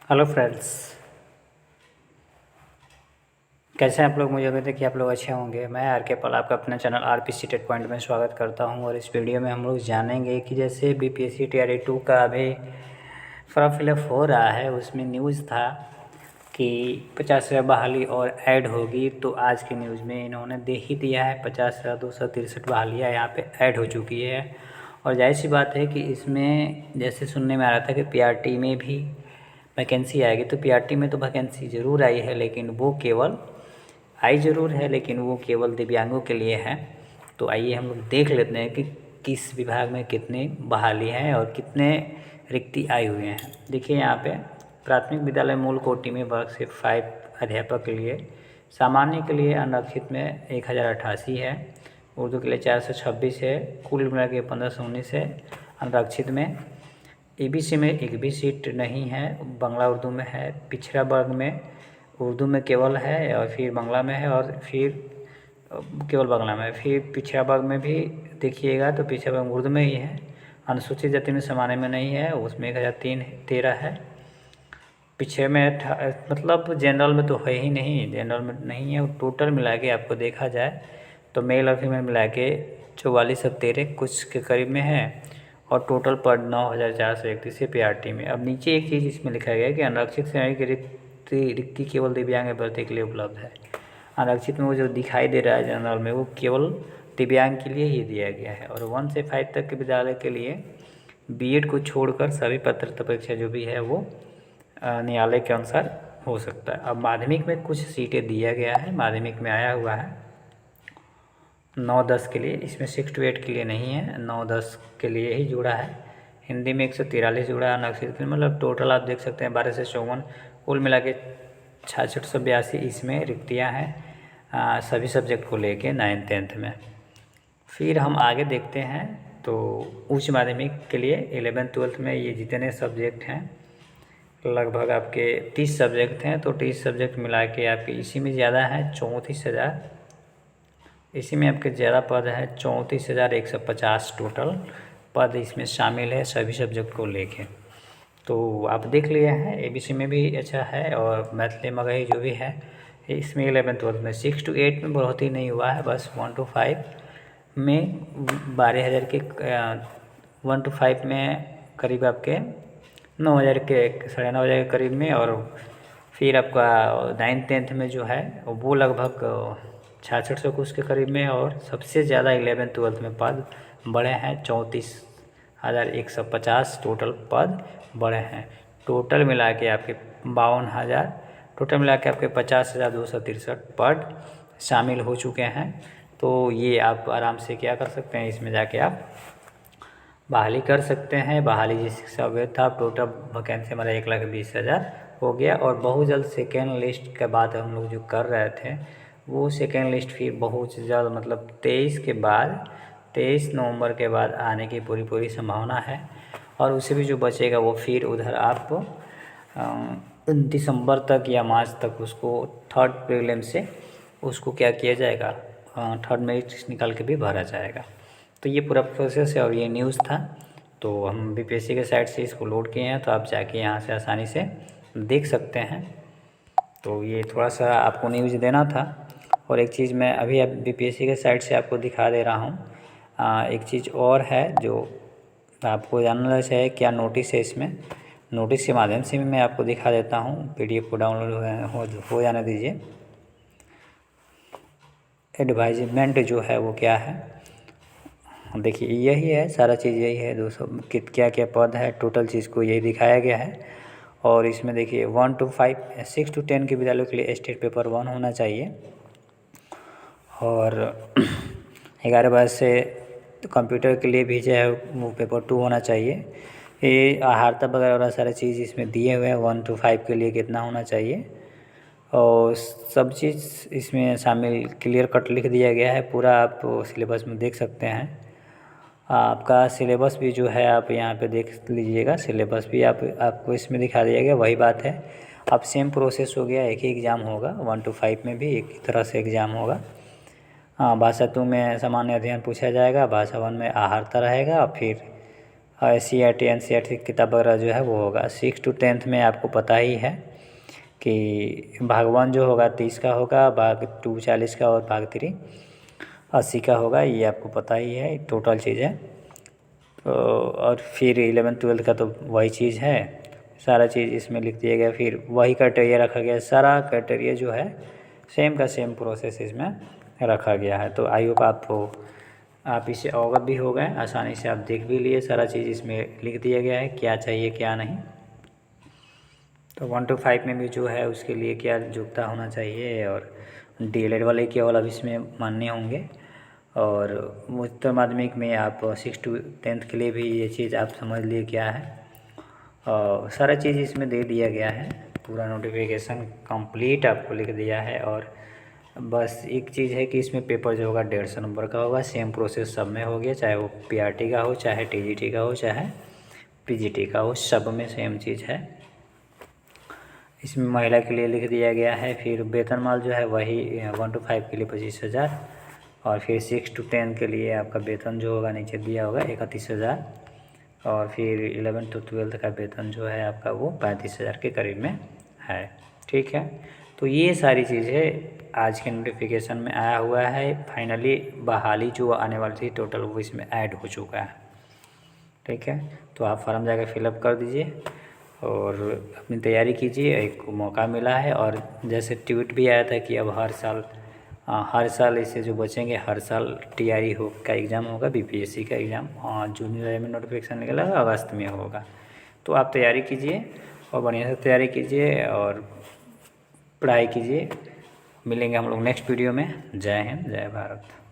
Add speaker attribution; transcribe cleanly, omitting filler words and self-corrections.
Speaker 1: Hello friends, कैसे हैं आप लोग। मुझे उम्मीद है कि आप लोग अच्छे होंगे। मैं आर के पल आपका अपने चैनल आरपीसी टेट पॉइंट में स्वागत करता हूं। और इस वीडियो में हम लोग जानेंगे कि जैसे बीपीएससी टीआरई 2 का अभी फॉर्म फिलअप हो रहा है, उसमें न्यूज़ था कि 50,000 बहाली और ऐड होगी। तो आज की न्यूज़ में इन्होंने दे ही दिया है 50,263 बहालियाँ यहाँ पे ऐड हो चुकी है। और जाहिर सी बात है कि इसमें जैसे सुनने में आ रहा था कि पीआरटी में भी वैकेंसी आएगी। तो पीआरटी में तो वैकेंसी ज़रूर आई है, लेकिन वो केवल आई ज़रूर है, लेकिन वो केवल दिव्यांगों के लिए है। तो आइए हम लोग देख लेते हैं कि किस विभाग में कितनी बहाली है और कितने रिक्ति आई हुए हैं। देखिए यहाँ पे प्राथमिक विद्यालय मूल कोटि में वर्ग से 5 अध्यापक के लिए, सामान्य के लिए अनारक्षित में 1088 है, उर्दू के लिए 426 है, कुल मिला के 1519 है। अनारक्षित में ईबीसी में एक भी सीट नहीं है, बांग्ला उर्दू में है। पिछड़ा वर्ग में उर्दू में केवल है और फिर बांग्ला में है और फिर केवल बांग्ला में है। फिर पिछड़ा वर्ग में भी देखिएगा तो पिछड़ा वर्ग उर्दू में ही है। अनुसूचित जाति में सामान्य में नहीं है, उसमें 1013 है। पीछे में मतलब जनरल में तो है ही नहीं, जनरल में नहीं है। टोटल मिला के आपको देखा जाए तो मेल और फीमेल मिला के 44 और 13 कुछ के करीब में है। और टोटल पर 9,431 है पीआरटी में। अब नीचे एक चीज़ इसमें लिखा गया है कि आरक्षित श्रेणी की रिक्ति केवल दिव्यांग अभ्यर्थी के लिए उपलब्ध है। आरक्षित में वो जो दिखाई दे रहा है जनरल में, वो केवल दिव्यांग के लिए ही दिया गया है। और 1 से 5 तक के विद्यालय के लिए बीएड को छोड़कर सभी पात्रता परीक्षा जो भी है वो न्यायालय के अनुसार हो सकता है। अब माध्यमिक में कुछ सीटें दिया गया है, माध्यमिक में आया हुआ है 9-10 के लिए, इसमें 6 to 8 के लिए नहीं है, 9-10 के लिए ही जुड़ा है। हिंदी में 143 जुड़ा है अनारक्षित के लिए। मतलब टोटल आप देख सकते हैं 12 से 54, कुल मिला के 6682 इसमें रिक्तियाँ हैं सभी सब्जेक्ट को लेके 9th-10th में। फिर हम आगे देखते हैं तो उच्च माध्यमिक के लिए 11th-12th में ये जितने सब्जेक्ट हैं लगभग आपके 30 सब्जेक्ट हैं। तो 30 सब्जेक्ट मिला के आपके इसी में ज़्यादा है 34,000, इसी में आपके ज़्यादा पद है 34,150 टोटल पद इसमें शामिल है सभी सब्जेक्ट को लेके। तो आप देख लिए हैं एबीसी में भी अच्छा है और मैथिली मगही जो भी है इसमें 11th-12th में। 6 to 8 में बढ़ोतरी नहीं हुआ है, बस 1 to 5 में 12,000 के 1 to 5 में करीब आपके 9,000 के 9,500 के करीब में। और फिर आपका 9th-10th में जो है वो लगभग 6600 कुछ के करीब में। और सबसे ज़्यादा 11th-12th में पद बढ़े हैं 34,150 टोटल पद बढ़े हैं। टोटल मिला के आपके 52,000, टोटल मिला के आपके 50,263 पद शामिल हो चुके हैं। तो ये आप आराम से क्या कर सकते हैं, इसमें जाके आप बहाली कर सकते हैं। बहाली जिस अवैध था, टोटल वैकेंसी हमारा 1,20,000 हो गया। और बहुत जल्द सेकेंड लिस्ट के बाद हम लोग जो कर रहे थे वो सेकेंड लिस्ट फिर बहुत जल्द मतलब 23 के बाद 23 नवंबर के बाद आने की पूरी संभावना है। और उससे भी जो बचेगा वो फिर उधर आप दिसंबर तक या मार्च तक उसको थर्ड प्रीलिम से उसको क्या किया जाएगा, थर्ड मेरिट निकाल के भी भरा जाएगा। तो ये पूरा प्रोसेस है और ये न्यूज़ था। तो हम बीपीएससी के साइट से इसको लोड किए हैं, तो आप जाके यहाँ से आसानी से देख सकते हैं। तो ये थोड़ा सा आपको न्यूज़ देना था। और एक चीज़ मैं अभी बीपीएससी के साइट से आपको दिखा दे रहा हूँ। एक चीज़ और है जो आपको जानना चाहिए, क्या नोटिस है इसमें। नोटिस के माध्यम से भी मैं आपको दिखा देता हूँ, पीडीएफ को डाउनलोड हो जाने दीजिए। एडवाइजमेंट जो है वो क्या है, देखिए यही है, सारा चीज़ यही है। 200 क्या क्या पद है, टोटल चीज़ को यही दिखाया गया है। और इसमें देखिए 1 to 5, 6 to 10 के विद्यालयों के लिए स्टेट पेपर 1 होना चाहिए। और 11 से तो कंप्यूटर के लिए भी जो है वो पेपर 2 होना चाहिए। ये आहारता वगैरह सारी चीज़ इसमें दिए हुए हैं। 1 to 5 के लिए कितना होना चाहिए और सब चीज़ इसमें शामिल क्लियर कट लिख दिया गया है पूरा। आप सिलेबस में देख सकते हैं। आपका सिलेबस भी जो है आप यहाँ पे देख लीजिएगा, सिलेबस भी आपको इसमें दिखा दिया गया। वही बात है, अब सेम प्रोसेस हो गया, एक ही एग्ज़ाम होगा। 1 to 5 में भी एक ही तरह से एग्ज़ाम होगा। भाषा 2 में सामान्य अध्ययन पूछा जाएगा, भाषा 1 में आहारता रहेगा, फिर CRT NCERT किताब वगैरह जो है वो होगा। 6 to 10th में आपको पता ही है कि भाग 1 जो होगा 30 का होगा, भाग 2 40 का और भाग 3 80 का होगा, ये आपको पता ही है टोटल चीज़ है। तो और फिर 11th 12th का तो वही चीज़ है, सारा चीज़ इसमें लिख दिया गया। फिर वही क्राइटेरिया रखा गया, सारा क्राइटेरिया जो है सेम का सेम प्रोसेस इसमें रखा गया है। तो आई होप आप इससे अवगत भी हो गए, आसानी से आप देख भी लिए, सारा चीज़ इसमें लिख दिया गया है क्या चाहिए क्या नहीं। तो 1 to 5 में भी जो है उसके लिए क्या योग्यता होना चाहिए, और DLED वाले केवल अब इसमें मान्य होंगे। और उच्च माध्यमिक में आप 6 to 10th के लिए भी ये चीज़ आप समझ लिए क्या है, और सारा चीज़ इसमें दे दिया गया है, पूरा नोटिफिकेशन कंप्लीट आपको लिख दिया है। और बस एक चीज़ है कि इसमें पेपर जो होगा 150 नंबर का होगा, सेम प्रोसेस सब में हो गया, चाहे वो PRT का हो, चाहे TGT का हो, चाहे PGT का हो, सब में सेम चीज़ है। इसमें महिला के लिए लिख दिया गया है। फिर वेतनमान जो है वही 1 to 5 के लिए 25,000, और फिर 6 to 10 के लिए आपका वेतन जो होगा नीचे दिया होगा 31,000, और फिर 11 to 12 का वेतन जो है आपका वो 35,000 के करीब में है। ठीक है, तो ये सारी चीज़ें आज के नोटिफिकेशन में आया हुआ है। फाइनली बहाली जो आने वाली थी टोटल वो इसमें ऐड हो चुका है। ठीक है, तो आप फॉर्म जाकर फिलअप कर दीजिए और अपनी तैयारी कीजिए, एक मौका मिला है। और जैसे ट्वीट भी आया था कि अब हर साल इससे जो बचेंगे, हर साल TRE का एग्ज़ाम होगा, BPSC का एग्ज़ाम जून जुलाई में नोटिफिकेशन निकला है, अगस्त में होगा। तो आप तैयारी कीजिए और बढ़िया से तैयारी कीजिए और पढ़ाई कीजिए। मिलेंगे हम लोग नेक्स्ट वीडियो में। जय हिंद, जय भारत।